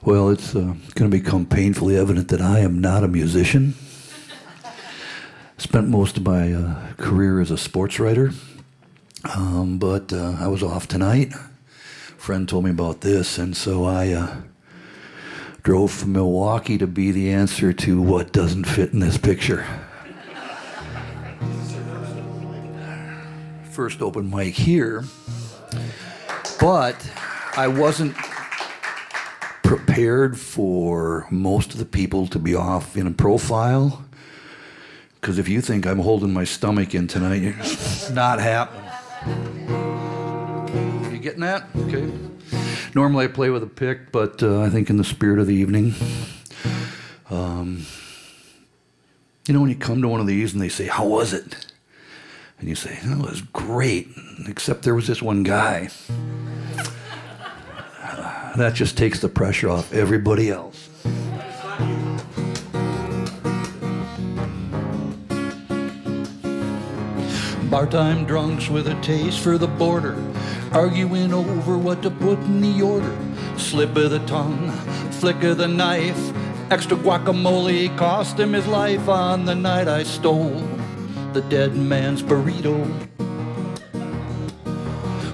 Well, it's going to become painfully evident that I am not a musician. Spent most of my career as a sports writer, but I was off tonight. Friend told me about this, and so I drove from Milwaukee to be the answer to what doesn't fit in this picture. First open mic here, but I wasn't prepared for most of the people to be off in a profile, because if you think I'm holding my stomach in tonight, it's not happening. You getting that? Okay. Normally I play with a pick, but I think in the spirit of the evening, you know when you come to one of these and they say, "How was it?" And you say, "Oh, it was great, except there was this one guy." That just takes the pressure off everybody else. Bar-time drunks with a taste for the border, arguing over what to put in the order. Slip of the tongue, flick of the knife, extra guacamole cost him his life on the night I stole the dead man's burrito.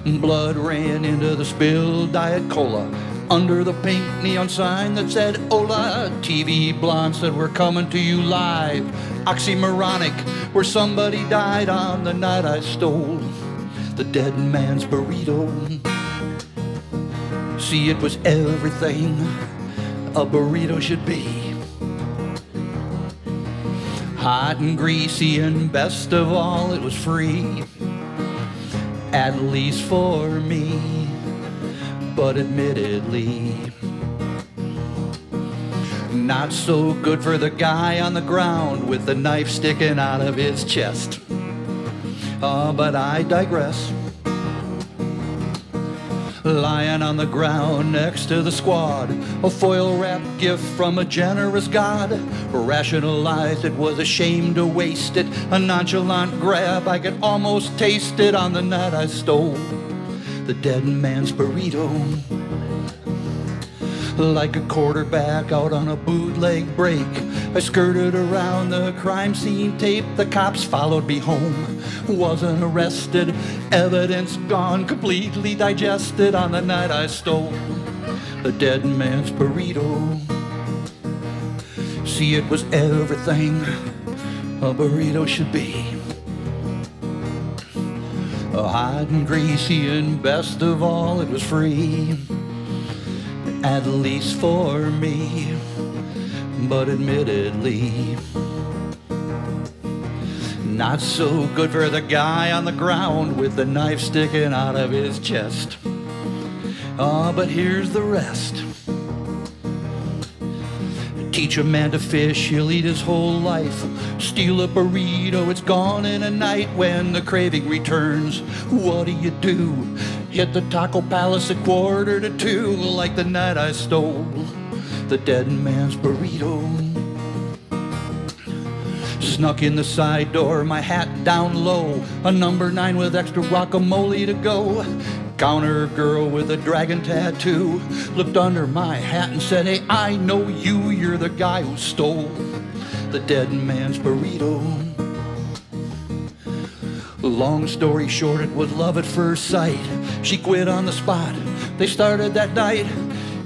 Blood ran into the spilled Diet Cola under the pink neon sign that said Ola. TV blonde said, "We're coming to you live." Oxymoronic, where somebody died on the night I stole the dead man's burrito. See, it was everything a burrito should be. Hot and greasy, and best of all, it was free. At least for me, but admittedly not so good for the guy on the ground with the knife sticking out of his chest. But I digress. Lying on the ground next to the squad, a foil-wrapped gift from a generous God. Rationalized it was a shame to waste it, a nonchalant grab, I could almost taste it on the night I stole the dead man's burrito. Like a quarterback out on a bootleg break, I skirted around the crime scene tape. The cops followed me home, wasn't arrested, evidence gone, completely digested on the night I stole the dead man's burrito. See, it was everything a burrito should be. Hot and greasy, and best of all, it was free. At least for me, but admittedly not so good for the guy on the ground with the knife sticking out of his chest. But here's the rest. Teach a man to fish, he'll eat his whole life. Steal a burrito, it's gone in a night. When the craving returns, what do? Hit the taco palace at 1:45, like the night I stole the dead man's burrito. Snuck in the side door, my hat down low, a number 9 with extra guacamole to go. Counter girl with a dragon tattoo looked under my hat and said, "Hey, I know you, you're the guy who stole the dead man's burrito." Long story short, it was love at first sight. She quit on the spot, they started that night.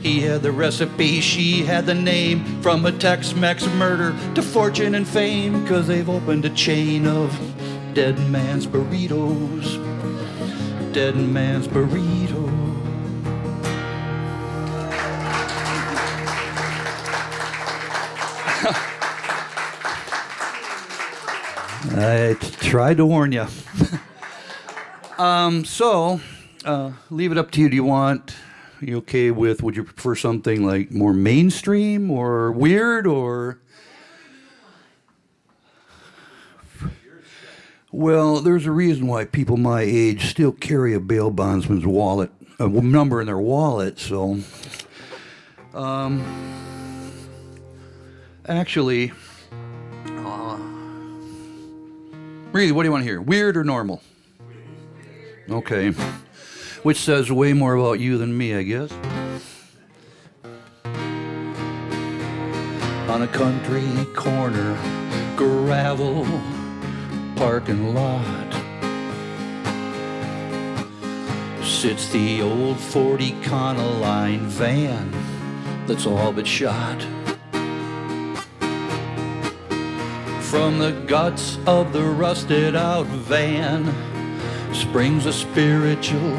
He had the recipe, she had the name. From a Tex-Mex murder to fortune and fame, 'cause they've opened a chain of dead man's burritos. Dead man's burrito. I tried to warn you. Leave it up to you. Do you want, you okay with, would you prefer something like more mainstream or weird or? Well, there's a reason why people my age still carry a bail bondsman's wallet, a number in their wallet, so. Actually, really, what do you want to hear? Weird or normal? Okay. Which says way more about you than me, I guess. on a country corner, gravel parking lot, sits the old 40 Econoline van that's all but shot. From the guts of the rusted out van springs a spiritual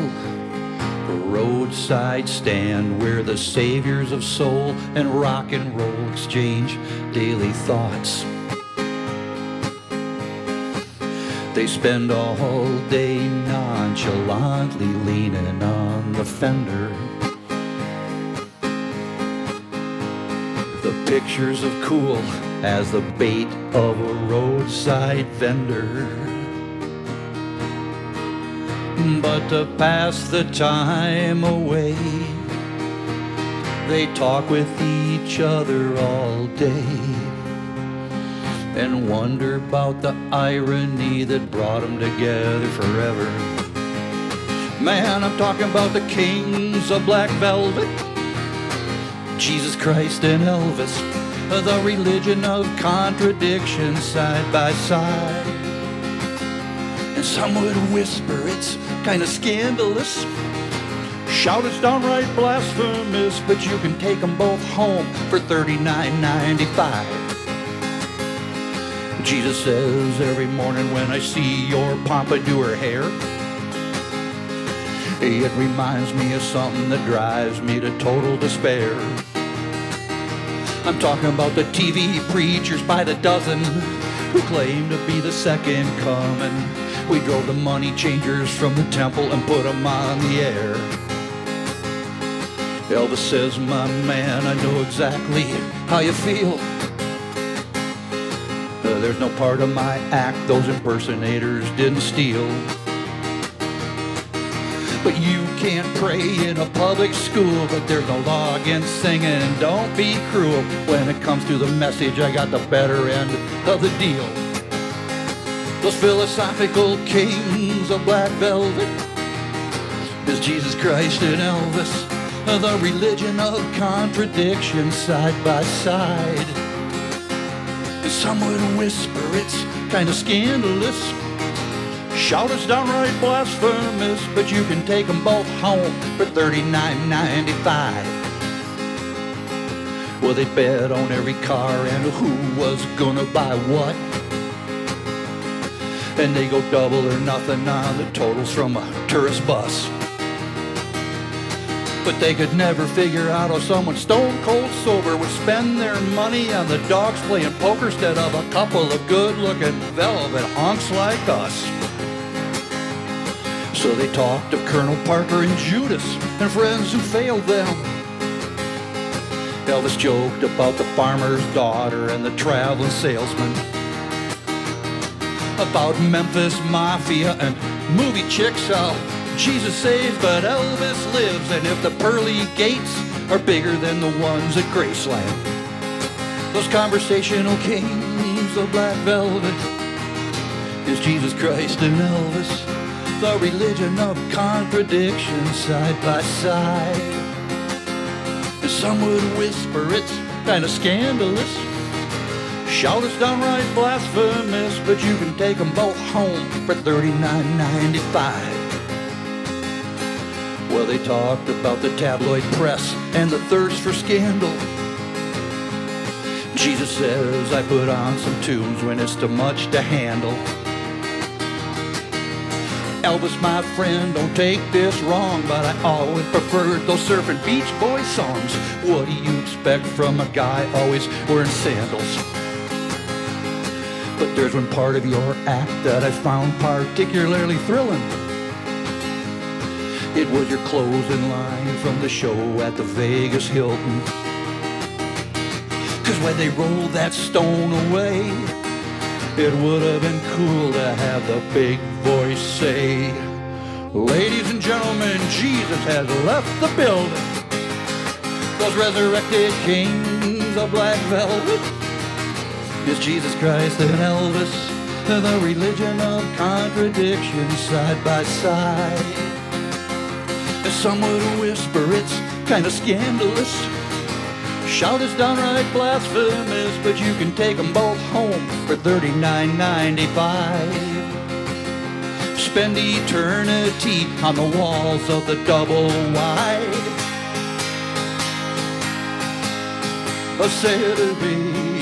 roadside stand where the saviors of soul and rock and roll exchange daily thoughts. They spend all day nonchalantly leaning on the fender. The pictures of cool as the bait of a roadside vendor. But to pass the time away, they talk with each other all day and wonder about the irony that brought them together forever. Man, I'm talking about the kings of black velvet, Jesus Christ and Elvis, the religion of contradiction side by side. And some would whisper it's kind of scandalous, shout it's downright blasphemous, but you can take them both home for $39.95. Jesus says every morning when I see your pompadour hair, it reminds me of something that drives me to total despair. I'm talking about the TV preachers by the dozen who claim to be the second coming. We drove the money changers from the temple and put them on the air. Elvis says, my man, I know exactly how you feel. There's no part of my act those impersonators didn't steal. But you can't pray in a public school, but there's no law against singing. Don't be cruel. When it comes to the message, I got the better end of the deal. Those philosophical kings of black velvet is Jesus Christ and Elvis, the religion of contradiction side by side. And some would whisper it's kind of scandalous, shout it's downright blasphemous, but you can take them both home for $39.95. Well, they bet on every car and who was gonna buy what, and they go double or nothing on the totals from a tourist bus. But they could never figure out how someone stone cold sober would spend their money on the dogs playing poker instead of a couple of good-looking velvet honks like us. So they talked of Colonel Parker and Judas and friends who failed them. Elvis joked about the farmer's daughter and the traveling salesman, about Memphis Mafia and movie chicks, how Jesus saves but Elvis lives, and if the pearly gates are bigger than the ones at Graceland. Those conversational kings of black velvet is Jesus Christ and Elvis, the religion of contradiction side by side. And some would whisper it's kind of scandalous, shout it's downright blasphemous, but you can take them both home for $39.95. Well, they talked about the tabloid press and the thirst for scandal. Jesus says I put on some tunes when it's too much to handle. Elvis, my friend, don't take this wrong, but I always preferred those surfing Beach Boys songs. What do you expect from a guy always wearing sandals? But there's one part of your act that I found particularly thrilling. It was your closing line from the show at the Vegas Hilton. 'Cause when they rolled that stone away, it would have been cool to have the big voice say, ladies and gentlemen, Jesus has left the building. Those resurrected kings of black velvet is Jesus Christ and Elvis, the religion of contradiction side by side. Some would whisper it's kind of scandalous, Shout is downright blasphemous, but you can take them both home for $39.95. Spend eternity on the walls of the double wide. A Saturday